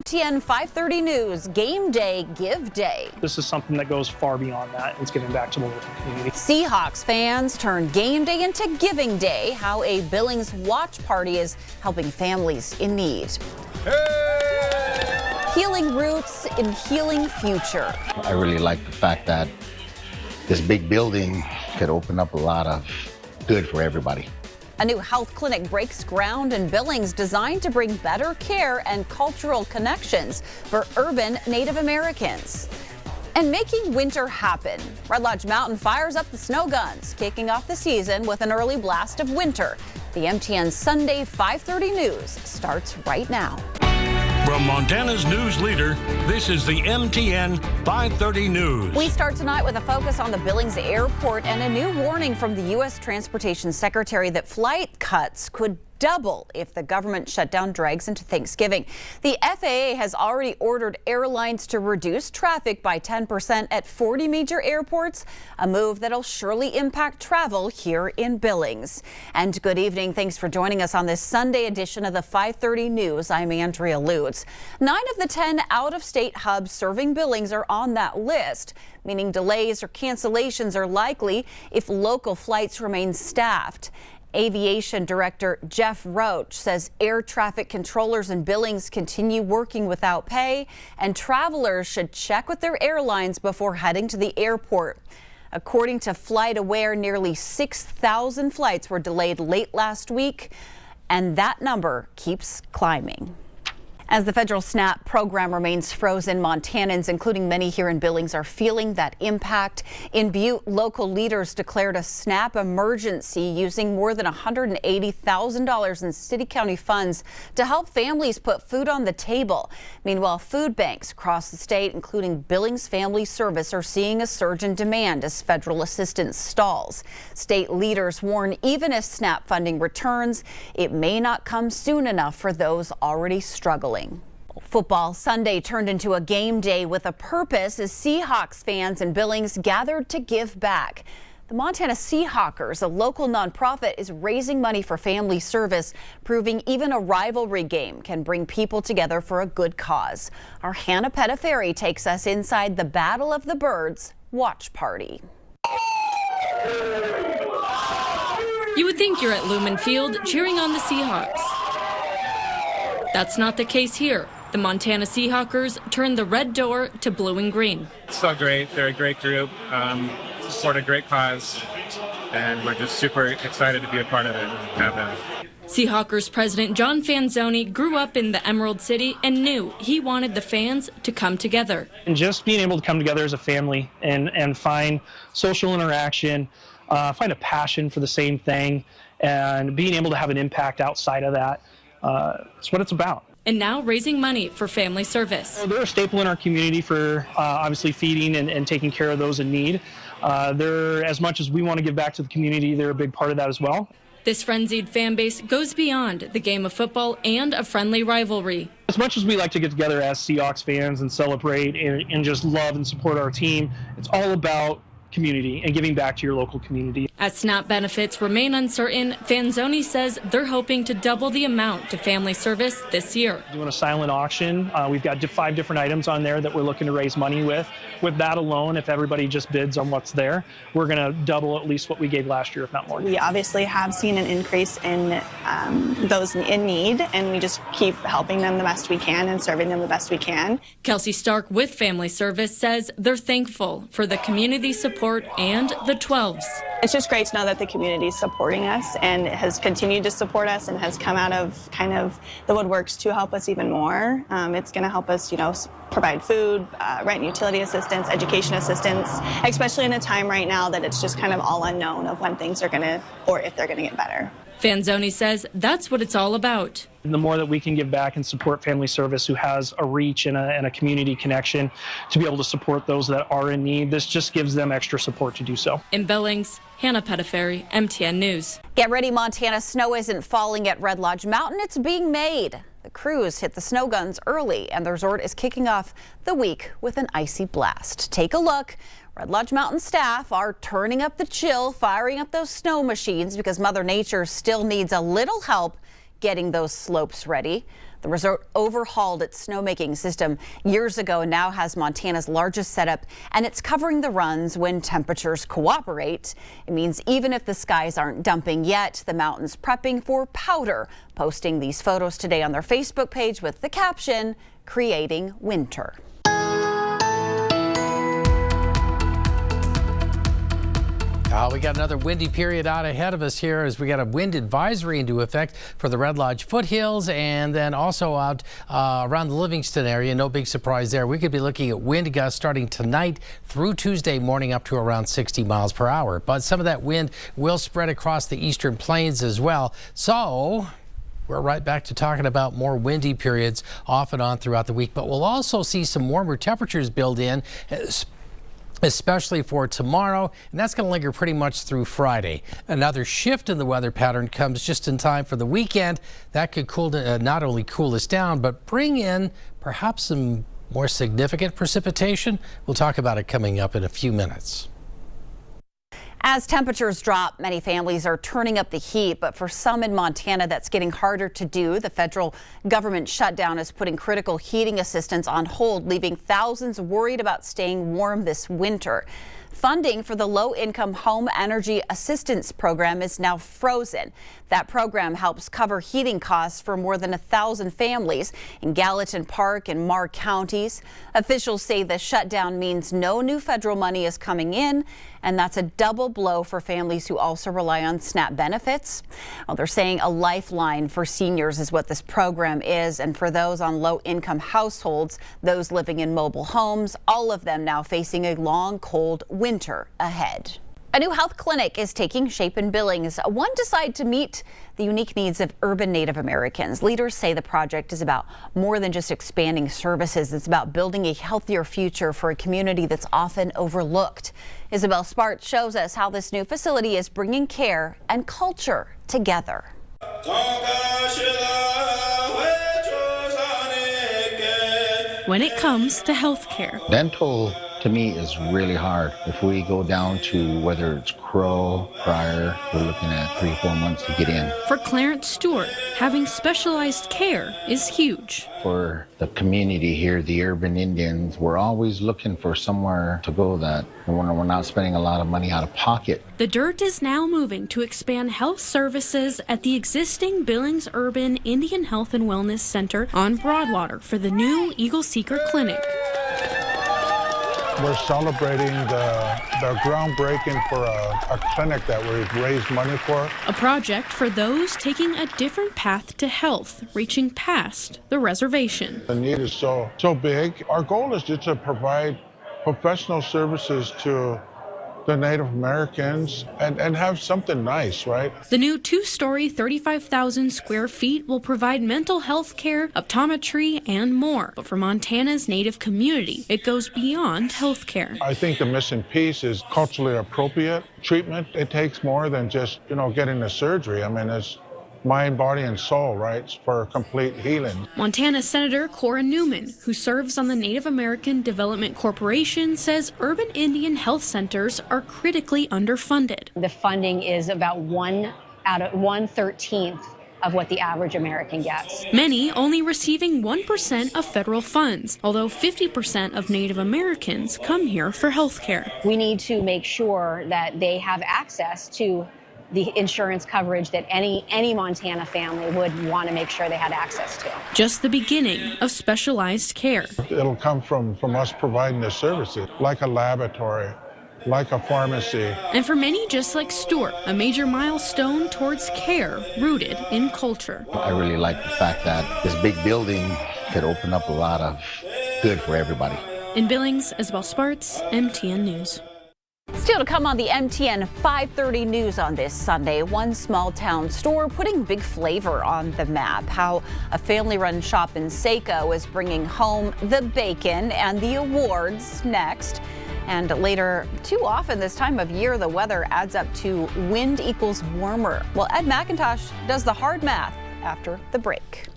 MTN 5:30 News Game Day Give Day. This is something that goes far beyond that. It's giving back to the local community. Seahawks fans turn Game Day into Giving Day. How a Billings watch party is helping families in need. Hey! Healing roots in healing future. I really like the fact that this big building could open up a lot of good for everybody. A new health clinic breaks ground in Billings designed to bring better care and cultural connections for urban Native Americans. And making winter happen. Red Lodge Mountain fires up the snow guns, kicking off the season with an early blast of winter. The MTN Sunday 5:30 News starts right now. From Montana's news leader, this is the MTN 5:30 News. We start tonight with a focus on the Billings airport and a new warning from the U.S. Transportation Secretary that flight cuts could double if the government shutdown drags into Thanksgiving. The FAA has already ordered airlines to reduce traffic by 10% at 40 major airports, a move that'll surely impact travel here in Billings. And good evening. Thanks for joining us on this Sunday edition of the 5:30 News. I'm Andrea Lutz. 9 of the 10 out-of-state hubs serving Billings are on that list, meaning delays or cancellations are likely if local flights remain staffed. Aviation Director Jeff Roach says air traffic controllers in Billings continue working without pay, and travelers should check with their airlines before heading to the airport. According to FlightAware, nearly 6,000 flights were delayed late last week, and that number keeps climbing. As the federal SNAP program remains frozen, Montanans, including many here in Billings, are feeling that impact. In Butte, local leaders declared a SNAP emergency using more than $180,000 in city-county funds to help families put food on the table. Meanwhile, food banks across the state, including Billings Family Service, are seeing a surge in demand as federal assistance stalls. State leaders warn even if SNAP funding returns, it may not come soon enough for those already struggling. Football Sunday turned into a game day with a purpose as Seahawks fans in Billings gathered to give back. The Montana Seahawkers, a local nonprofit, is raising money for family service, proving even a rivalry game can bring people together for a good cause. Our Hannah Pettiferi takes us inside the Battle of the Birds watch party. You would think you're at Lumen Field cheering on the Seahawks. That's not the case here. The Montana Seahawkers turned the red door to blue and green. It's so great. They're a great group, support a great cause, and we're just super excited to be a part of it and have them. Seahawkers president John Fanzoni grew up in the Emerald City and knew he wanted the fans to come together. And just being able to come together as a family and find social interaction, find a passion for the same thing, and being able to have an impact outside of that. It's what it's about. And now raising money for family service. They're a staple in our community for obviously feeding and taking care of those in need. They're, as much as we want to give back to the community, they're a big part of that as well. This frenzied fan base goes beyond the game of football and a friendly rivalry. As much as we like to get together as Seahawks fans and celebrate and just love and support our team, it's all about community and giving back to your local community. As SNAP benefits remain uncertain, Fanzoni says they're hoping to double the amount to family service this year. Doing a silent auction. We've got 5 different items on there that we're looking to raise money with. With that alone, if everybody just bids on what's there, we're going to double at least what we gave last year, if not more. We obviously have seen an increase in those in need, and we just keep helping them the best we can and serving them the best we can. Kelsey Stark with Family Service says they're thankful for the community support and the 12s. It's just great to know that the community is supporting us and has continued to support us and has come out of kind of the woodworks to help us even more. It's going to help us, provide food, rent and utility assistance, education assistance, especially in a time right now that it's just kind of all unknown of when things are going to, or if they're going to get better. Fanzoni says that's what it's all about. The more that we can give back and support Family Service, who has a reach and a community connection, to be able to support those that are in need, this just gives them extra support to do so. In Billings, Hannah Pettiferi, MTN News. Get ready, Montana. Snow isn't falling at Red Lodge Mountain. It's being made. The crews hit the snow guns early, and the resort is kicking off the week with an icy blast. Take a look. Red Lodge Mountain staff are turning up the chill, firing up those snow machines because Mother Nature still needs a little help getting those slopes ready. The The resort overhauled its snowmaking system years ago and now has Montana's largest setup, and it's covering the runs when temperatures cooperate. It means even if the skies aren't dumping yet, the mountain's prepping for powder, posting these photos today on their Facebook page with the caption, "Creating Winter." We got another windy period out ahead of us here as we got a wind advisory into effect for the Red Lodge foothills and then also out around the Livingston area. No big surprise there. We could be looking at wind gusts starting tonight through Tuesday morning up to around 60 miles per hour. But some of that wind will spread across the eastern plains as well. So we're right back to talking about more windy periods off and on throughout the week. But we'll also see some warmer temperatures build in, especially for tomorrow, and that's going to linger pretty much through Friday. Another shift in the weather pattern comes just in time for the weekend. That could not only cool us down, but bring in perhaps some more significant precipitation. We'll talk about it coming up in a few minutes. As temperatures drop, many families are turning up the heat, but for some in Montana, that's getting harder to do. The federal government shutdown is putting critical heating assistance on hold, leaving thousands worried about staying warm this winter. Funding for the Low-Income Home Energy Assistance Program is now frozen. That program helps cover heating costs for more than 1,000 families in Gallatin Park and Marr counties. Officials say the shutdown means no new federal money is coming in, and that's a double blow for families who also rely on SNAP benefits. Well, they're saying a lifeline for seniors is what this program is, and for those on low-income households, those living in mobile homes, all of them now facing a long, cold winter ahead. A new health clinic is taking shape in Billings, one designed to meet the unique needs of urban Native Americans. Leaders say the project is about more than just expanding services. It's about building a healthier future for a community that's often overlooked. Isabel Spartz shows us how this new facility is bringing care and culture together. When it comes to health care, Dental, to me, is really hard. If we go down to whether it's Crow, Prior, we're looking at 3-4 months to get in. for Clarence Stewart, having specialized care is huge. For the community here, the urban Indians, we're always looking for somewhere to go that we're not spending a lot of money out of pocket. The dirt is now moving to expand health services at the existing Billings Urban Indian Health and Wellness Center on Broadwater for the new Eagle Seeker Clinic. We're celebrating the groundbreaking for a clinic that we've raised money for. A project for those taking a different path to health, reaching past the reservation. The need is so big. Our goal is just to provide professional services to the Native Americans and have something nice, right? The new 2-story, 35,000 square feet will provide mental health care, optometry, and more. But for Montana's Native community, it goes beyond health care. I think the missing piece is culturally appropriate treatment. It takes more than just, getting the surgery. I mean, it's mind, body, and soul, right, for complete healing. Montana Senator Cora Newman, who serves on the Native American Development Corporation, says urban Indian health centers are critically underfunded. The funding is about 1/13 of what the average American gets. Many only receiving 1% of federal funds, although 50% of Native Americans come here for health care. We need to make sure that they have access to the insurance coverage that any Montana family would want to make sure they had access to. Just the beginning of specialized care. It'll come from us providing the services, like a laboratory, like a pharmacy. And for many, just like Stewart, a major milestone towards care rooted in culture. I really like the fact that this big building could open up a lot of good for everybody. In Billings, Isabel Spartz, MTN News. Still to come on the MTN 5:30 news on this Sunday, one small town store putting big flavor on the map. How a family-run shop in Saco is bringing home the bacon and the awards next. And later, too often this time of year, the weather adds up to wind equals warmer. Well, Ed McIntosh does the hard math after the break.